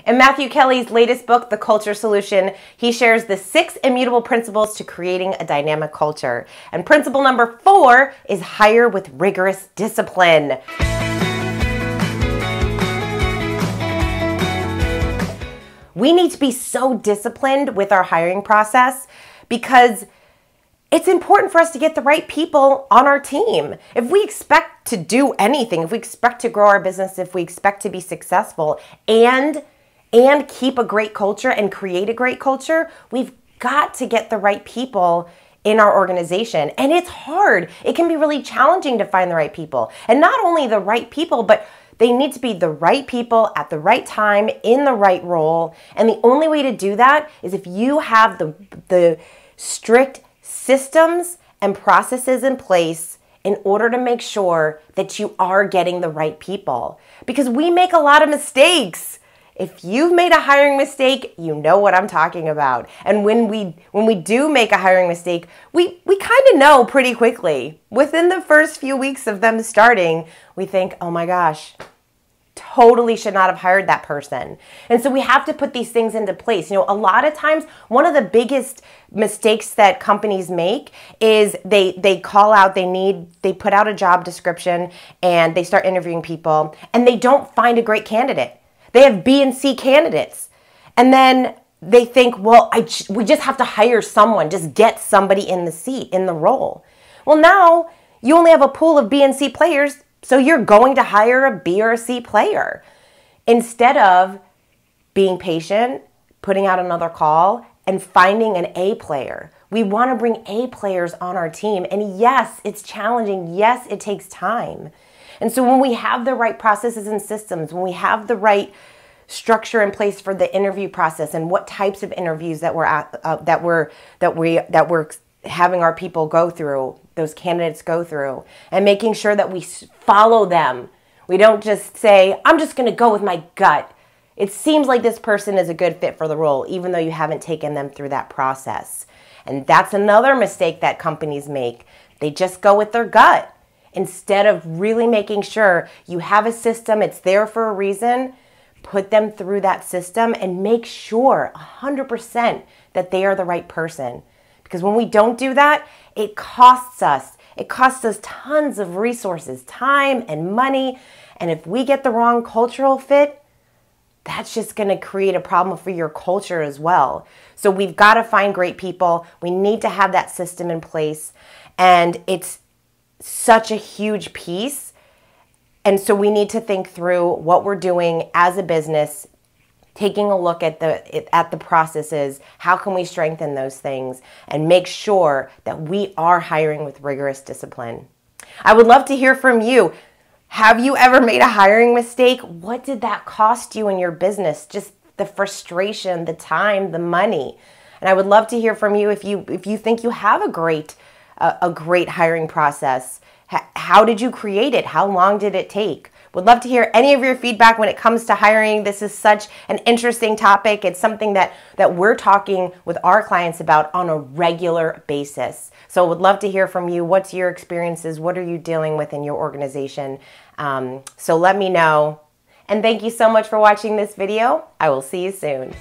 In Matthew Kelly's latest book, The Culture Solution, he shares the 6 immutable principles to creating a dynamic culture. And principle number 4 is hire with rigorous discipline. We need to be so disciplined with our hiring process because it's important for us to get the right people on our team. If we expect to do anything, if we expect to grow our business, if we expect to be successful and keep a great culture and create a great culture, we've got to get the right people in our organization. And it's hard. It can be really challenging to find the right people. And not only the right people, but they need to be the right people at the right time in the right role. And the only way to do that is if you have the strict systems and processes in place in order to make sure that you are getting the right people. Because we make a lot of mistakes. If you've made a hiring mistake, you know what I'm talking about. And when we do make a hiring mistake, we kind of know pretty quickly. Within the first few weeks of them starting, we think, oh my gosh, totally should not have hired that person. And so we have to put these things into place. You know, a lot of times, one of the biggest mistakes that companies make is they call out, they put out a job description and they start interviewing people and they don't find a great candidate. They have B and C candidates. And then they think, well, we just have to hire someone, just get somebody in the seat, in the role. Well, now you only have a pool of B and C players, so you're going to hire a B or a C player. Instead of being patient, putting out another call, and finding an A player. We want to bring A players on our team. And yes, it's challenging. Yes, it takes time. And so when we have the right processes and systems, when we have the right structure in place for the interview process and what types of interviews that we're having our people go through, those candidates go through, and making sure that we follow them. We don't just say, I'm just going to go with my gut. It seems like this person is a good fit for the role, even though you haven't taken them through that process. And that's another mistake that companies make. They just go with their gut instead of really making sure you have a system, it's there for a reason. Put them through that system and make sure 100% that they are the right person. Because when we don't do that, it costs us. It costs us tons of resources, time and money. And if we get the wrong cultural fit, that's just going to create a problem for your culture as well. So we've got to find great people. We need to have that system in place. And it's such a huge piece. And so we need to think through what we're doing as a business, taking a look at the processes, how can we strengthen those things, and make sure that we are hiring with rigorous discipline. I would love to hear from you. Have you ever made a hiring mistake? What did that cost you in your business? Just the frustration, the time, the money. And I would love to hear from you if you think you have a great hiring process. How did you create it? How long did it take? Would love to hear any of your feedback when it comes to hiring. This is such an interesting topic. It's something that we're talking with our clients about on a regular basis. So would love to hear from you. What's your experiences? What are you dealing with in your organization? So let me know. And thank you so much for watching this video. I will see you soon.